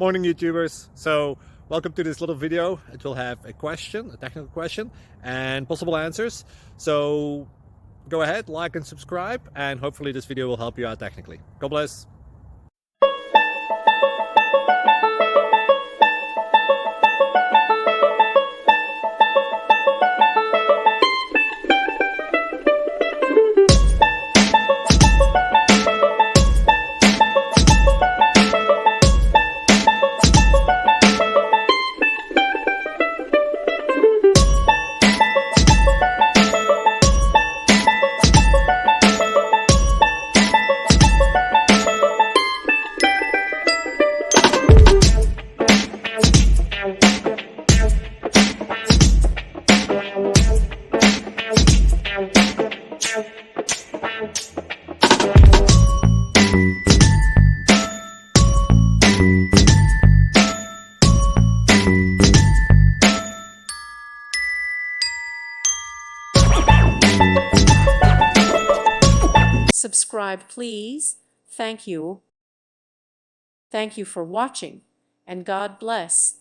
Morning, YouTubers. So welcome to this little video. It will have a question, a technical question, and possible answers. So go ahead, like and subscribe, and hopefully this video will help you out technically. God bless. Subscribe, please. Thank you. Thank you for watching, and God bless.